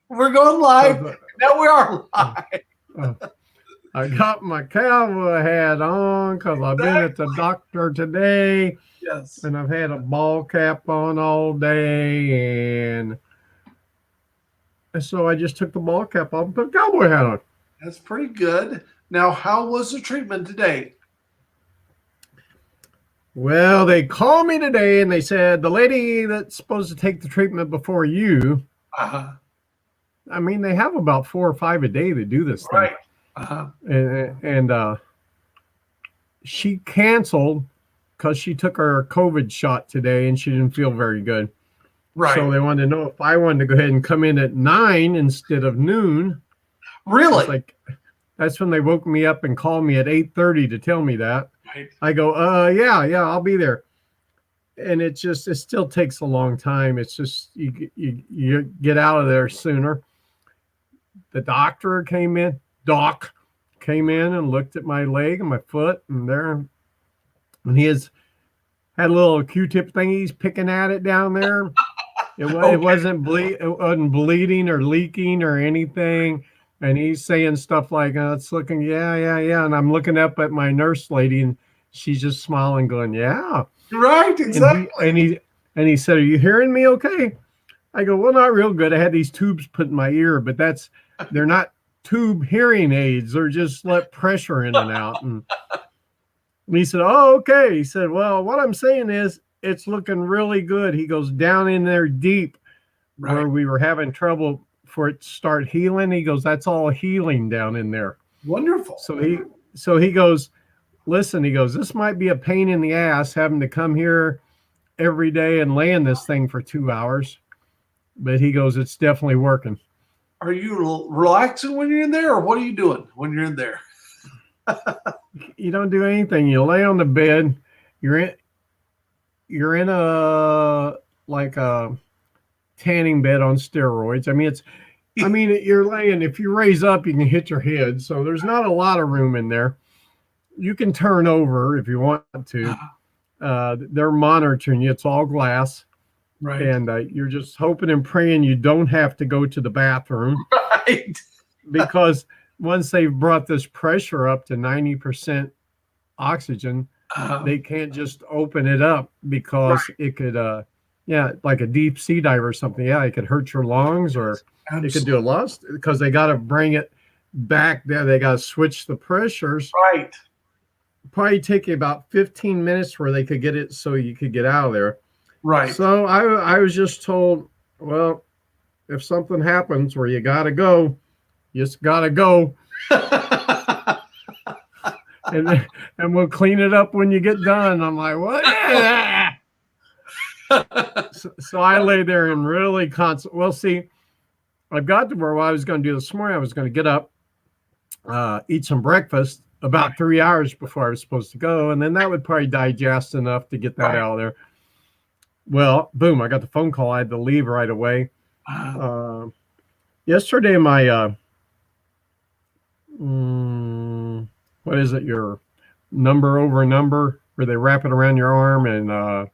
We're going live. Now we are live. I got my cowboy hat on because I've been at the doctor today. Yes. And I've had a ball cap on all day. And so I just took the ball cap off and put a cowboy hat on. That's pretty good. Now, how was the treatment today? Well, they called me today and they said the lady that's supposed to take the treatment before you. I mean, they have about 4 or 5 a day that do this thing. And she canceled because she took her COVID shot today and she didn't feel very good. Right. So they wanted to know if I wanted to go ahead and come in at 9 instead of noon. Really? That's when they woke me up and called me at 8:30 to tell me that. Right. I go, yeah, I'll be there. And it still takes a long time. It's just you get out of there sooner. The doctor came in. Doc came in and looked at my leg and my foot, and he had a little Q-tip thing. He's picking at it down there. It wasn't bleeding or leaking or anything. And he's saying stuff like, it's looking, yeah. And I'm looking up at my nurse lady, and she's just smiling, going, yeah. Right, exactly. And he said, are you hearing me okay? I go, well, not real good. I had these tubes put in my ear, but they're not tube hearing aids. They're just let pressure in and out. And he said, oh, okay. He said, well, what I'm saying is it's looking really good. He goes, down in there deep where we were having trouble for it to start healing. He goes, that's all healing down in there. Wonderful. So he goes, listen, he goes, this might be a pain in the ass having to come here every day and lay in this thing for 2 hours. But he goes, it's definitely working. Are you relaxing when you're in there, or what are you doing when you're in there? You don't do anything. You lay on the bed. You're in a tanning bed on steroids. I mean, you're laying, if you raise up, you can hit your head. So there's not a lot of room in there. You can turn over if you want to. They're monitoring you. It's all glass. Right. And you're just hoping and praying you don't have to go to the bathroom. Right. Because once they've brought this pressure up to 90% oxygen, they can't just open it up because it could, like a deep sea dive or something. Yeah, it could hurt your lungs, or it could do a lot, because they got to bring it back there. They got to switch the pressures. Right. Probably take you about 15 minutes where they could get it so you could get out of there. Right. So I was just told, well, if something happens where you got to go, you just got to go. and we'll clean it up when you get done. I'm like, what? So I lay there and really well, see, I've got to where what I was going to do this morning. I was going to get up, eat some breakfast about 3 hours before I was supposed to go. And then that would probably digest enough to get that out of there. Well, boom, I got the phone call. I had to leave right away. Yesterday, my, what is it? Your number over number, where they wrap it around your arm and,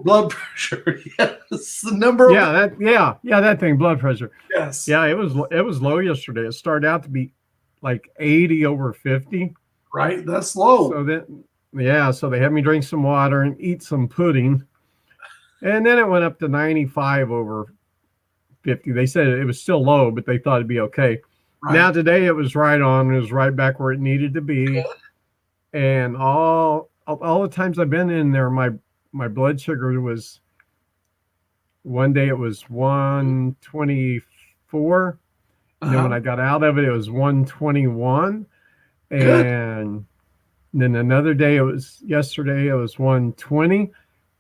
blood pressure. Yes. The number. That thing, blood pressure. Yes. Yeah, it was low yesterday. It started out to be like 80 over 50. Right. That's low. So they had me drink some water and eat some pudding. And then it went up to 95 over 50. They said it was still low, but they thought it'd be okay. Right. Now today it was right on. It was right back where it needed to be. Good. And all the times I've been in there, my blood sugar was, one day it was 124. And then when I got out of it, it was 121. Good. And then another day, yesterday it was 120.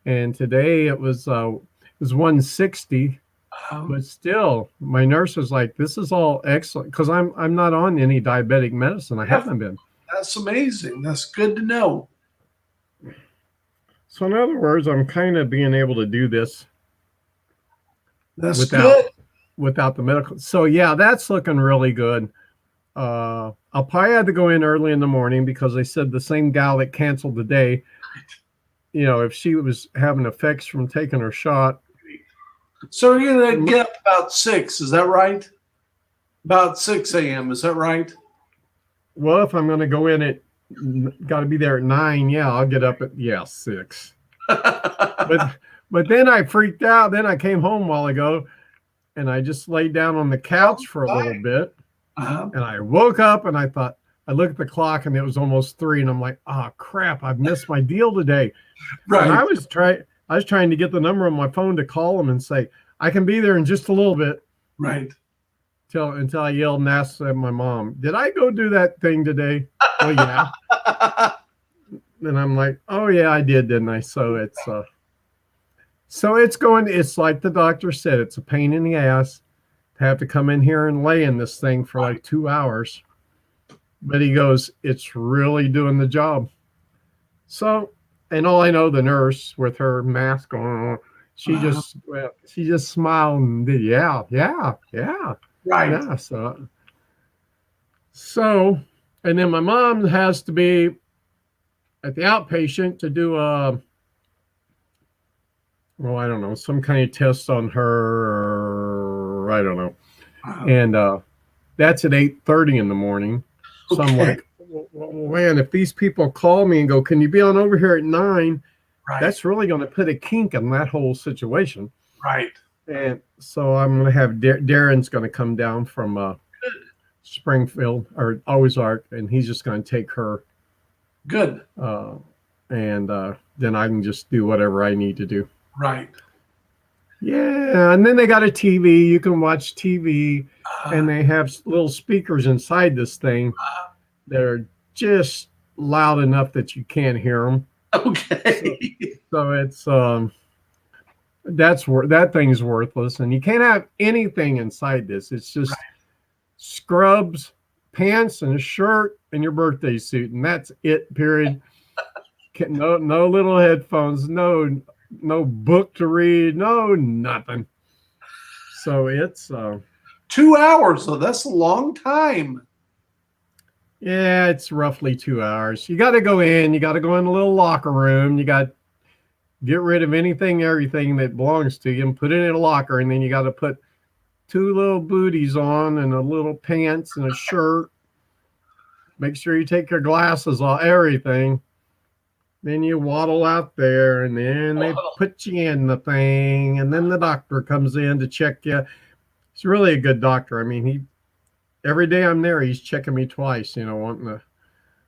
And today it was 160. But still, my nurse was like, this is all excellent, because I'm not on any diabetic medicine. I haven't been. That's amazing. That's good to know. So in other words, I'm kind of being able to do this without the medical. So yeah, that's looking really good. I'll probably have to go in early in the morning, because they said the same gal that canceled the day, if she was having effects from taking her shot. So you're going to get up about 6. Is that right? About 6 a.m. Is that right? Well, if I'm going to go in at, got to be there at 9. Yeah, I'll get up at 6. But but then I freaked out. Then I came home a while ago, and I just laid down on the couch for a little bit, Uh-huh. and I woke up and I thought, I looked at the clock and it was almost 3, and I'm like, oh crap, I've missed my deal today. And Right. I was trying to get the number on my phone to call them and say I can be there in just a little bit. Right. Until I yelled and asked my mom, did I go do that thing today? Oh yeah. And I'm like, oh yeah, I did, didn't I? So it's like the doctor said, it's a pain in the ass to have to come in here and lay in this thing for like 2 hours. But he goes, it's really doing the job. So, and all I know, the nurse with her mask on, she just smiled and did, yeah. Right. Yeah. So, and then my mom has to be at the outpatient to do I don't know, some kind of test on her, or I don't know. And that's at 8:30 in the morning. So I'm like, well, man, if these people call me and go, can you be on over here at 9? Right. That's really going to put a kink in that whole situation. Right. And so I'm going to have Darren's going to come down from Springfield or Ozarks, and he's just going to take her. Good. And then I can just do whatever I need to do. Right. Yeah, and then they got a TV. You can watch TV, and they have little speakers inside this thing that are just loud enough that you can't hear them. Okay. So it's that thing's worthless, and you can't have anything inside this. It's just scrubs, pants, and a shirt, and your birthday suit, and that's it. Period. No little headphones. No book to read. No nothing. So it's 2 hours, though. That's a long time. Yeah, it's roughly 2 hours. You got to go in. You got to go in a little locker room. You got to get rid of everything that belongs to you and put it in a locker. And then you got to put 2 little booties on and a little pants and a shirt. Make sure you take your glasses off, everything. Then you waddle out there, and then they put you in the thing, and then the doctor comes in to check you. He's really a good doctor. I mean, every day I'm there, he's checking me twice, wanting to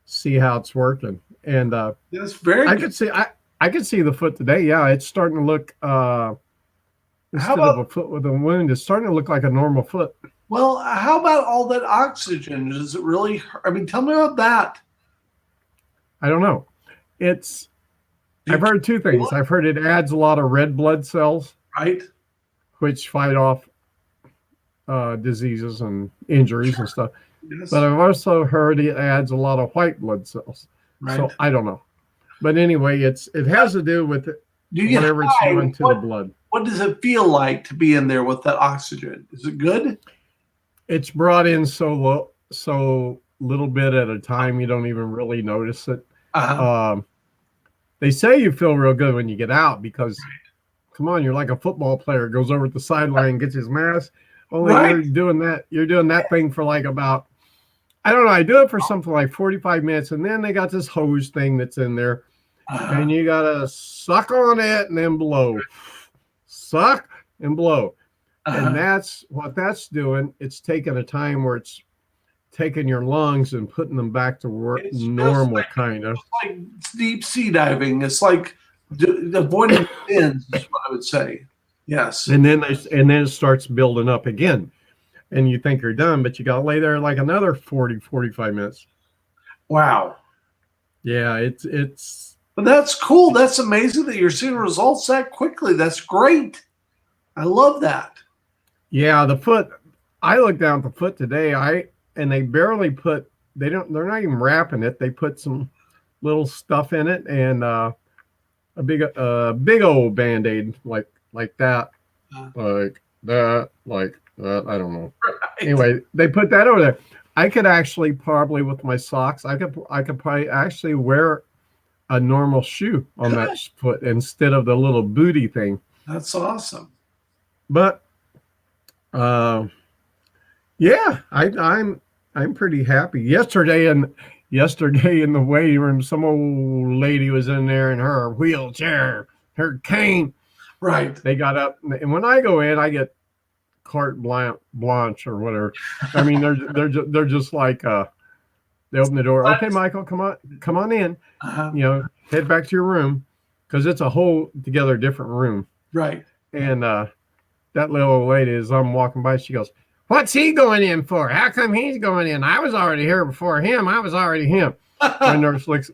see how it's working. And that's very I could see the foot today. Yeah, it's starting to look instead of a foot with a wound, it's starting to look like a normal foot. Well, how about all that oxygen? Does it really hurt? I mean, tell me about that. I don't know. I've heard 2 things. I've heard it adds a lot of red blood cells, right, which fight off diseases and injuries and stuff. Yes. But I've also heard it adds a lot of white blood cells. Right. So I don't know. But anyway, it has to do with whatever it's doing to the blood. What does it feel like to be in there with that oxygen? Is it good? It's brought in so little bit at a time, you don't even really notice it. They say you feel real good when you get out because, come on, you're like a football player, goes over to the sideline, gets his mask. Only you're doing that thing for like about, I don't know, I do it for something like 45 minutes, and then they got this hose thing that's in there, and you got to suck on it and then blow. Suck and blow. And that's what that's doing. It's taking a time where it's taking your lungs and putting them back to work normal, kind of. It's like deep sea diving. It's like avoiding fins, is what I would say. Yes. And then it starts building up again. And you think you're done, but you got to lay there like another 45 minutes. Wow. Yeah, it's. But that's cool. That's amazing that you're seeing results that quickly. That's great. I love that. Yeah, the foot. I looked down at the foot today. And they barely they're not even wrapping it. They put some little stuff in it and a big old Band-Aid like that, like that. I don't know. Right. Anyway, they put that over there. I could actually probably with my socks, I could probably actually wear a normal shoe on that foot instead of the little booty thing. That's awesome. But Yeah, I'm pretty happy. Yesterday in the waiting room, some old lady was in there in her wheelchair, her cane. Right. They got up, and when I go in, I get carte blanche or whatever. I mean, they're just like they open the door. Okay, Michael, come on in. Uh-huh. Head back to your room because it's a whole together different room. Right. And that little old lady, as I'm walking by, she goes, "What's he going in for? How come he's going in? I was already here before him. I was already him." My nurse looks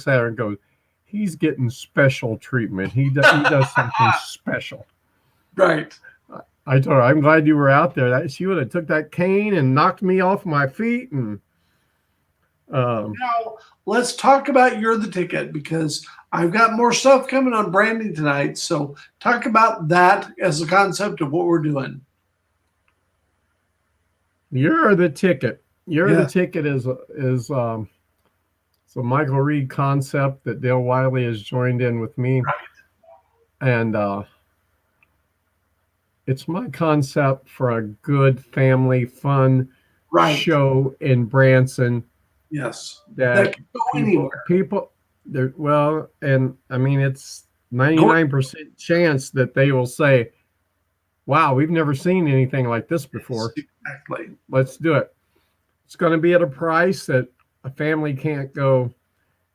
at her and goes, "He's getting special treatment. He does something special." Right. I told her, "I'm glad you were out there. That she would have took that cane and knocked me off my feet." And now let's talk about You're the Ticket, because I've got more stuff coming on branding tonight. So talk about that as a concept of what we're doing. You're the Ticket. You're the Yeah. Ticket is it's a Michael Reed concept that Dale Wiley has joined in with me, Right. and it's my concept for a good family fun Right. show in Branson Yes. that can go anywhere. people well, and I mean it's 99% chance that they will say, "Wow, we've never seen anything like this before. Exactly. Let's do it." It's going to be at a price that a family can't go,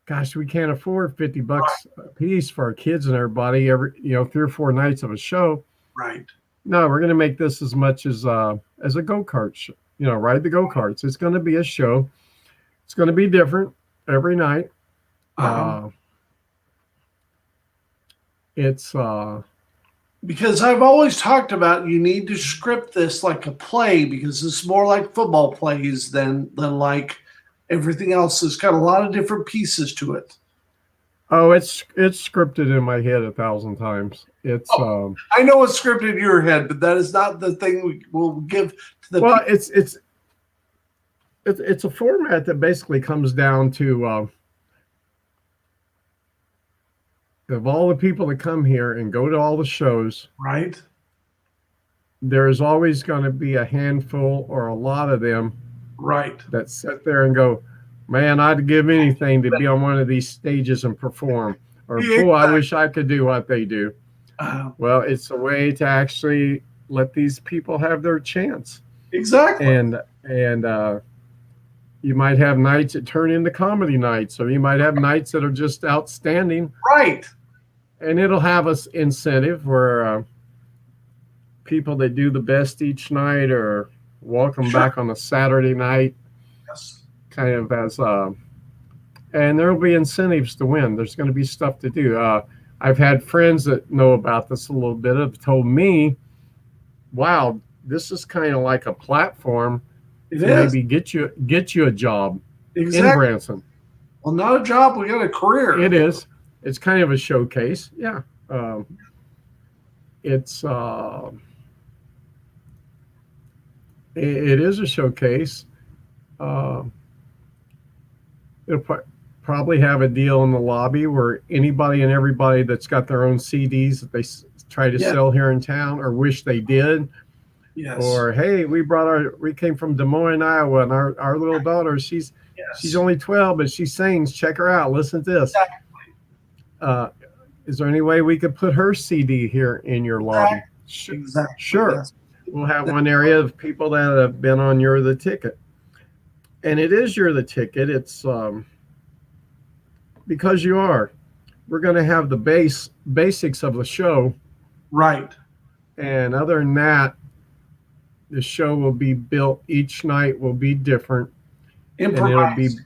"Gosh, we can't afford $50 a piece for our kids and everybody every 3 or 4 nights of a show." Right. No, we're going to make this as much as a go-kart show. Ride the go-karts. It's going to be a show. It's going to be different every night. It's because I've always talked about you need to script this like a play, because it's more like football plays than like everything else. It's got a lot of different pieces to it. Oh, it's scripted in my head 1,000 times. It's I know it's scripted in your head, but that is not the thing we will give to the well, it's a format that basically comes down to of all the people that come here and go to all the shows, right. There's always going to be a handful or a lot of them, right, that sit there and go, "Man, I'd give anything to be on one of these stages and perform," or "Boy, I wish I could do what they do." Well, it's a way to actually let these people have their chance. Exactly. And you might have nights that turn into comedy nights, or you might have nights that are just outstanding. Right. And it'll have us incentive where people that do the best each night are welcome back on a Saturday night. Yes. Kind of as and there will be incentives to win. There's going to be stuff to do. I've had friends that know about this a little bit have told me, "Wow, this is kind of like a platform to maybe get you a job in Branson." Well, not a job. We got a career. It is. It's kind of a showcase. Yeah. It's it is a showcase. It'll probably have a deal in the lobby where anybody and everybody that's got their own CDs that they try to sell here in town or wish they did. Yes. Or, "Hey, we came from Des Moines, Iowa, and our little daughter, she's only 12, but she sings. Check her out. Listen to this." Exactly. Is there any way we could put her CD here in your lobby? Exactly. Sure. Yes. We'll have one area of people that have been on You're the Ticket. And it is You're the Ticket. It's because you are. We're going to have the basics of the show. Right. And other than that, the show will be built. Each night will be different. Improvised.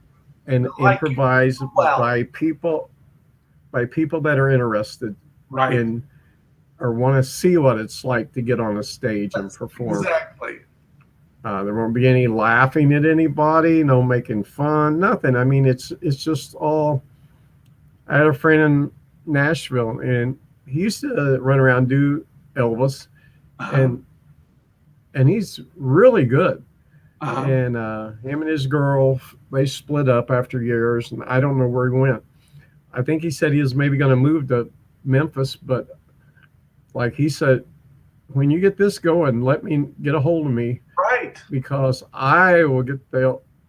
And it'll be improvised by people that are interested in or want to see what it's like to get on a stage and perform. Exactly. There won't be any laughing at anybody, no making fun, nothing. I mean, it's just all. I had a friend in Nashville, and he used to run around and do Elvis, and he's really good. And him and his girl, they split up after years, and I don't know where he went. I think he said he was maybe going to move to Memphis, but like he said, "When you get this going, let me get a hold of me." Right. because I will get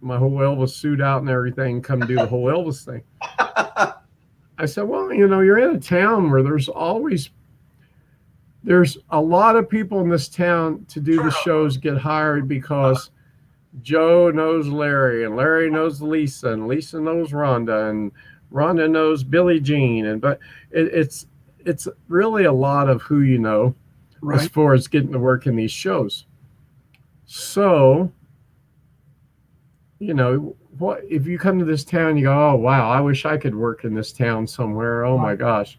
my whole Elvis suit out and everything, come do the whole Elvis thing. I said, well, you're in a town where there's a lot of people in this town to do the shows get hired because Joe knows Larry, and Larry knows Lisa, and Lisa knows Rhonda, and Rhonda knows Billie Jean, but it's really a lot of who you know as far as getting to work in these shows. So, what if you come to this town, you go, oh wow, I wish I could work in this town somewhere. Oh my gosh.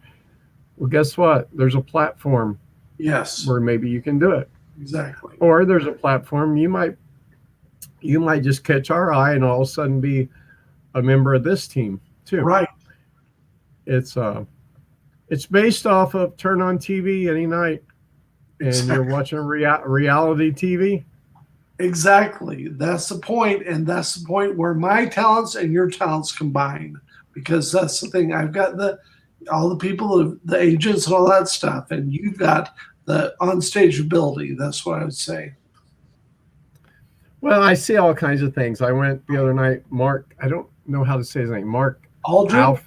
Well, guess what? There's a platform. Yes. Where maybe you can do it. Exactly. Or there's a platform you might just catch our eye and all of a sudden be a member of this team too. Right. It's based off of turn on TV any night and you're watching reality TV. Exactly. That's the point. And that's the point where my talents and your talents combine, because that's the thing. I've got all the people, the agents and all that stuff, and you've got the on-stage ability. That's what I would say. Well, I see all kinds of things. I went the other night, Mark, I don't know how to say his name, Mark Aldred?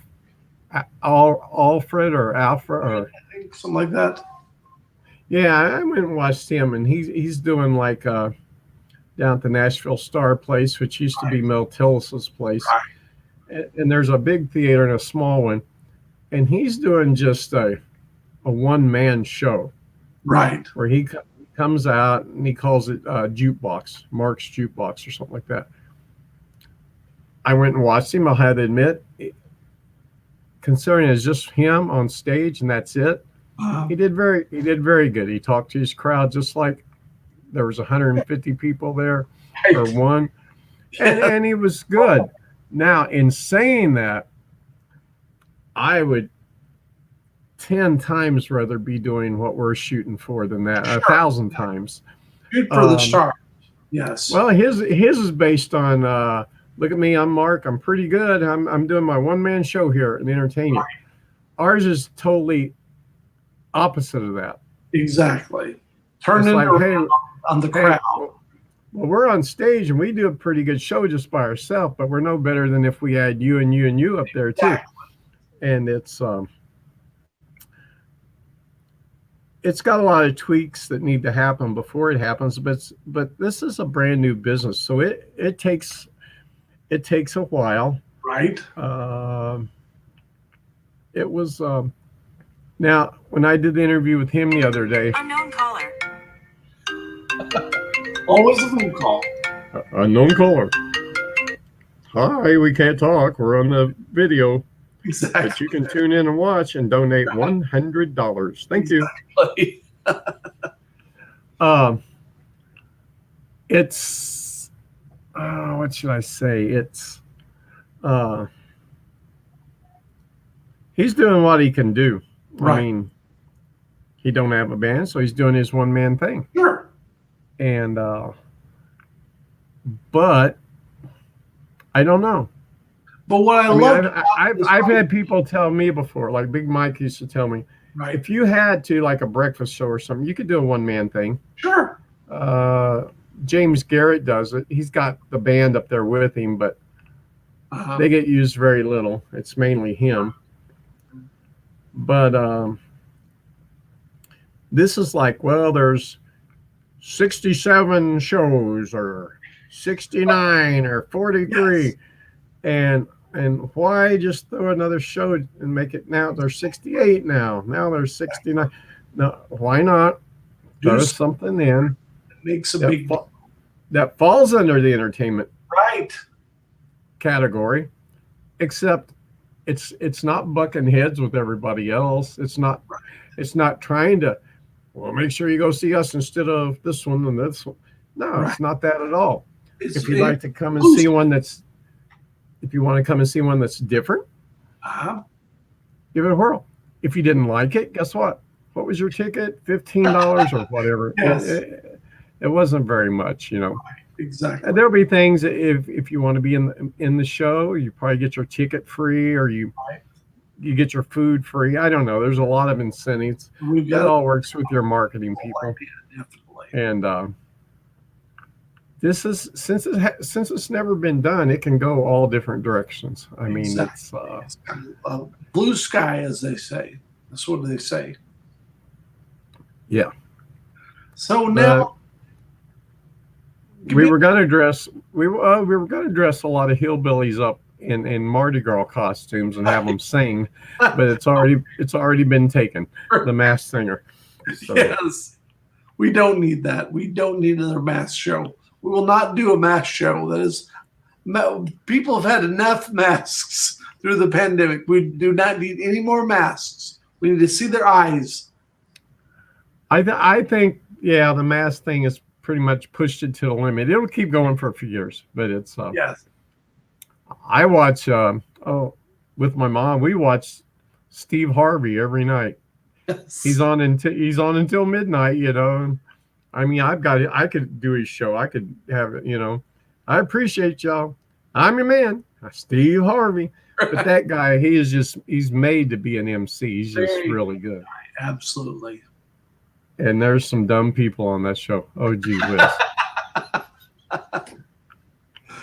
Alfred or Alfred, or I think something like that. Yeah, I went and watched him, and he's doing like down at the Nashville Star place, which used to be Mel Tillis's place. And there's a big theater and a small one, and he's doing just a one-man show. Right. Where he comes out and he calls it Jukebox, Mark's Jukebox or something like that. I went and watched him. I had to admit, considering it's just him on stage and that's it, he did very good. He talked to his crowd just like there was 150 people there or one, and he was good. Now, in saying that, I would 10 times rather be doing what we're shooting for than that. 1,000 times. Good for the stars. Yes. Well, his is based on look at me, I'm Mark, I'm pretty good. I'm doing my one-man show here in entertainment. Right. Ours is totally opposite of that. Exactly. Turn it around on the crowd. Well, we're on stage and we do a pretty good show just by ourselves, but we're no better than if we had you and you and you up there too. And it's got a lot of tweaks that need to happen before it happens, but this is a brand new business, so it takes a while. Right. It was now when I did the interview with him the other day. Unknown caller. Always a phone call. Unknown caller. Hi, we can't talk. We're on the video. Exactly. But you can tune in and watch and donate $100. Thank you. It's what should I say? It's he's doing what he can do. Right. I mean, he don't have a band, so he's doing his one-man thing. Sure. And but I don't know. But what I've had people tell me before, like Big Mike used to tell me, right, if you had to, like a breakfast show or something, you could do a one-man thing. Sure. James Garrett does it. He's got the band up there with him, but they get used very little. It's mainly him. But this is like, well, there's 67 shows or 69 or 43. Yes. And why just throw another show and make it now? There's 68 now. Now there's 69. No, why not throw something in? Makes a big that falls under the entertainment category, except it's not bucking heads with everybody else. It's not trying to, well, make sure you go see us instead of this one and this one. No, it's not that at all. If you'd like to come and see one if you want to come and see one that's different, give it a whirl. If you didn't like it, guess what? What was your ticket? $15 or whatever. Yes. It wasn't very much, Exactly. There'll be things if you want to be in the show, you probably get your ticket free, or you get your food free. I don't know. There's a lot of incentives. That all works with your marketing people. Definitely. And this is since it's never been done, it can go all different directions. I mean, Exactly. It's kind of, blue sky, as they say. That's what they say. yeah. So now, But we were going to dress we were going to dress a lot of hillbillies up in Mardi Gras costumes and have them sing, but it's already been taken. The Masked Singer. So. Yes, we don't need that. We don't need another mask show. We will not do a mask show. That is, people have had enough masks through the pandemic. We do not need any more masks. We need to see their eyes. I think, yeah, the mask thing is pretty much pushed it to the limit. It'll keep going for a few years, but it's Yes. I watch with my mom. We watch Steve Harvey every night. Yes. He's on until midnight. You know, I mean, I could do his show. I could have it. You know, I appreciate y'all. I'm your man, Steve Harvey. But that guy, he's made to be an MC. He's just really good. Absolutely. And there's some dumb people on that show. Oh, gee whiz.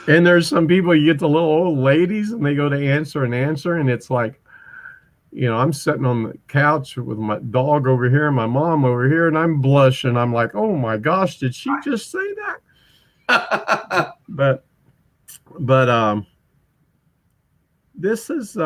And there's some people, you get the little old ladies and they go to answer, and it's like, you know, I'm sitting on the couch with my dog over here and my mom over here, and I'm blushing. I'm like, oh my gosh, did she just say that? but this is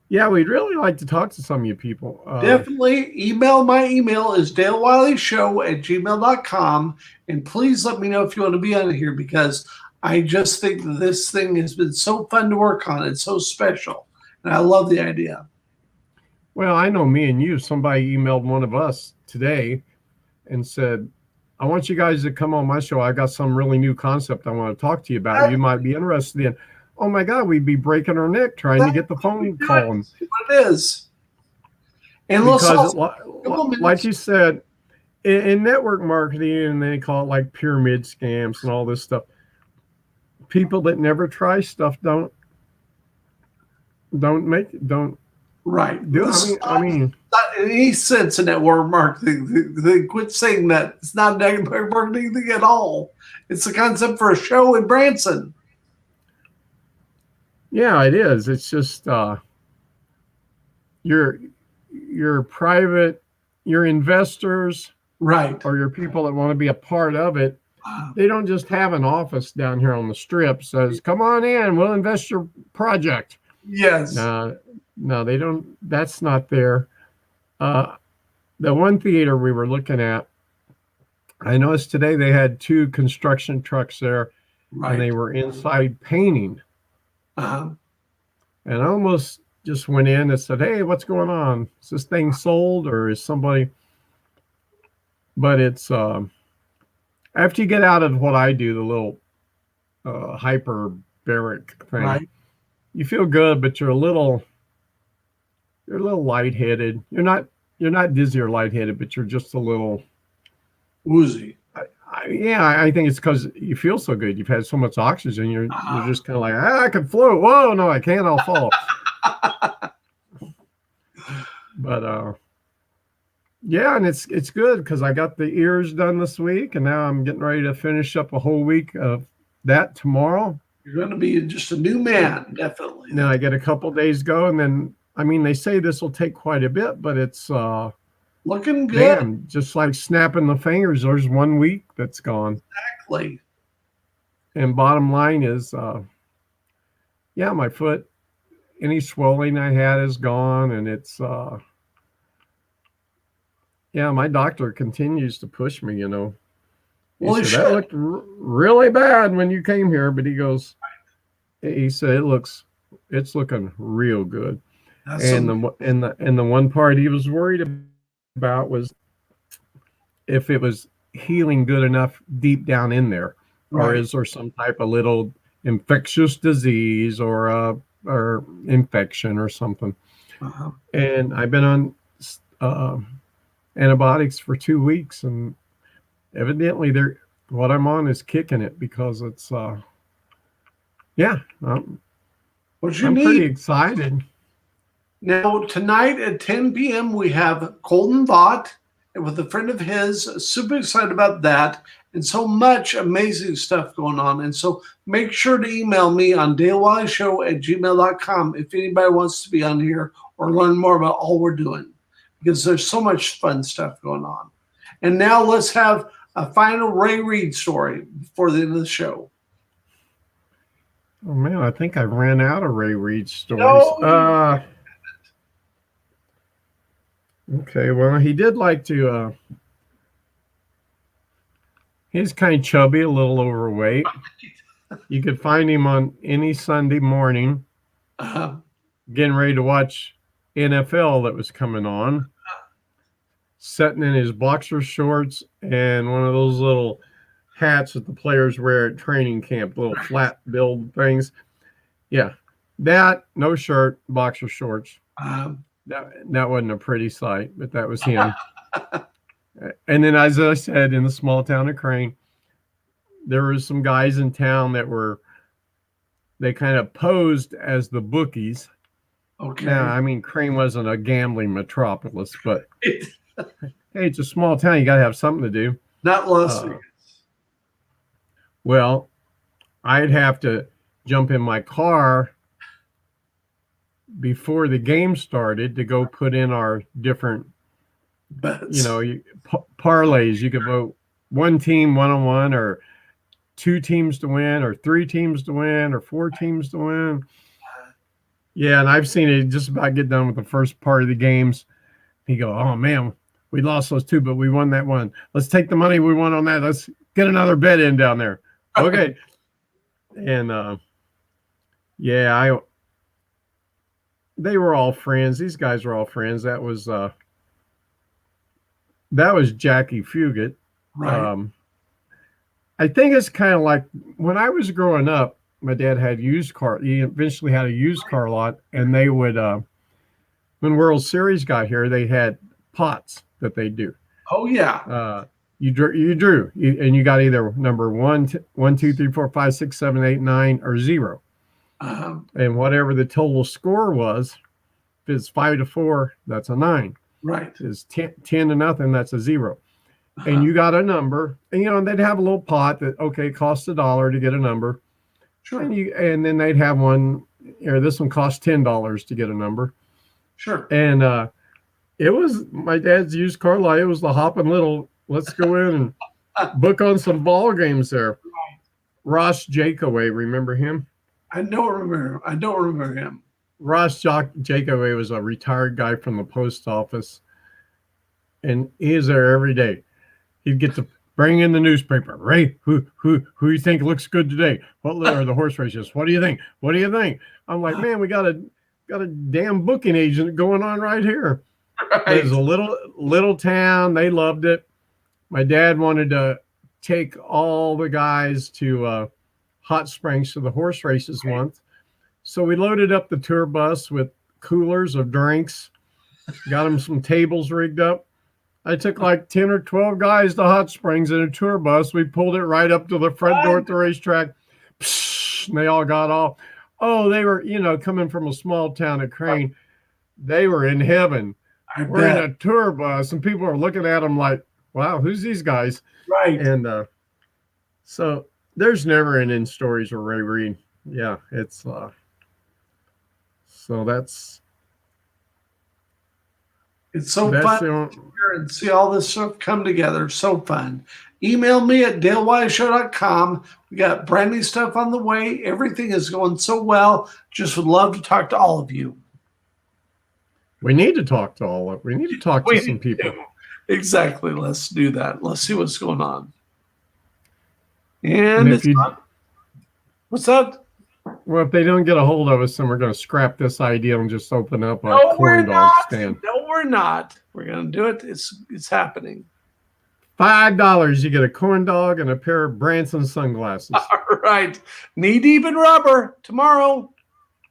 yeah, we'd really like to talk to some of you people. Definitely email. My email is dalewileyShow@gmail.com. And please let me know if you want to be on here, because I just think that this thing has been so fun to work on. It's so special. And I love the idea. Well, I know me and you, somebody emailed one of us today and said, I want you guys to come on my show. I got some really new concept I want to talk to you about. You might be interested in. Oh my God, we'd be breaking our neck trying to get the phone calling. What it is. And because like you said, in network marketing, and they call it like pyramid scams and all this stuff, people that never try stuff don't right. do. I mean, not in any sense in network marketing. They quit saying that. It's not network marketing thing at all. It's a concept for a show in Branson. Yeah, it is. It's just your private, your investors, right, or your people that want to be a part of it. They don't just have an office down here on the strip says, come on in, we'll invest your project. Yes. No, they don't. That's not there. The one theater we were looking at, I noticed today they had 2 construction trucks there, right, and they were inside painting. And I almost just went in and said, hey, what's going on? Is this thing sold, or is somebody? But it's after you get out of what I do, the little hyperbaric thing, right, you feel good, but you're a little lightheaded. You're not dizzy or lightheaded, but you're just a little woozy. I think it's because you feel so good. You've had so much oxygen. You're just kind of like, I can float. Whoa, no, I can't. I'll fall. But yeah, and it's good because I got the ears done this week, and now I'm getting ready to finish up a whole week of that tomorrow. You're going to be just a new man, definitely. Now I get a couple days go, and then they say this will take quite a bit, but it's looking good. Damn, just like snapping the fingers, there's 1 week that's gone. Exactly. And bottom line is, yeah, my foot, any swelling I had is gone, and it's, yeah, my doctor continues to push me, you know. He said, that looked really bad when you came here, but he said, it's looking real good. And the one part he was worried about was if it was healing good enough deep down in there, right, or is there some type of little infectious disease or infection or something. And I've been on antibiotics for 2 weeks, and evidently what I'm on is kicking it, because it's yeah, I'm pretty excited. Now, tonight at 10 p.m., we have Colton Vaught with a friend of his. Super excited about that. and so much amazing stuff going on. And so make sure to email me on dalewileshow@gmail.com if anybody wants to be on here or learn more about all we're doing, because there's so much fun stuff going on. And now let's have a final Ray Reid story before the end of the show. Oh man, I think I ran out of Ray Reid stories. No, okay, well, he did like to. He's kind of chubby, a little overweight. You could find him on any Sunday morning, getting ready to watch NFL that was coming on, sitting in his boxer shorts and one of those little hats that the players wear at training camp, little flat build things. Yeah, that, no shirt, boxer shorts. That wasn't a pretty sight, but that was him. And then, as I said, in the small town of Crane, there were some guys in town that they kind of posed as the bookies. Okay. Now, I mean, Crane wasn't a gambling metropolis, but hey, it's a small town. You got to have something to do. Not Las Vegas. Well, I'd have to jump in my car before the game started to go put in our different bets. Parlays. You could vote one team 1-on-1, or 2 teams to win, or 3 teams to win, or 4 teams to win. Yeah, and I've seen it just about get done with the first part of the games. You go, oh man, we lost those 2, but we won that one. Let's take the money we won on that. Let's get another bet in down there. Okay. And yeah, they were all friends. These guys were all friends. That was Jackie Fugit. Right. I think it's kind of like when I was growing up, my dad had used car. He eventually had a used car lot, and they would, when World Series got here, they had pots that they do. Oh yeah. You drew, and you got either number 1, 2, 3, 4, 5, 6, 7, 8, 9, or 0. And whatever the total score was, if it's 5-4, that's a 9. Right. If it's 10-0, that's a 0. And you got a number, and they'd have a little pot that costs $1 to get a number. Sure. And then they'd have one, this one costs $10 to get a number. Sure. And it was my dad's used car lot. It was the hopping little. Let's go in and book on some ball games there. Right. Ross Jakoway, remember him? I don't remember him. Ross Jakoway was a retired guy from the post office, and he was there every day. He'd get to bring in the newspaper. Ray, who you think looks good today? What are the horse races? What do you think? What do you think? I'm like, man, we got a damn booking agent going on right here. Right. It was a little town. They loved it. My dad wanted to take all the guys to Hot Springs to the horse races once. So we loaded up the tour bus with coolers of drinks, got them some tables rigged up. I took like 10 or 12 guys to Hot Springs in a tour bus. We pulled it right up to the front door at the racetrack. Psh, and they all got off. Oh, they were, coming from a small town at Crane. They were in heaven. We're in a tour bus, and people are looking at them like, wow, who's these guys? Right. And so there's never an end stories with Ray Reid. Yeah, it's so that's it's so fun to hear and see all this stuff come together. So fun. Email me at dalewileshow.com. We got brand new stuff on the way. Everything is going so well. Just would love to talk to all of you. We need to talk to all of. We need to talk to some people. Exactly. Let's do that. Let's see what's going on. And if what's that? Well, if they don't get a hold of us, then we're going to scrap this idea and just open up a corn dog stand. No, we're not. We're going to do it. It's happening. $5, you get a corn dog and a pair of Branson sunglasses. All right. Knee deep in rubber tomorrow.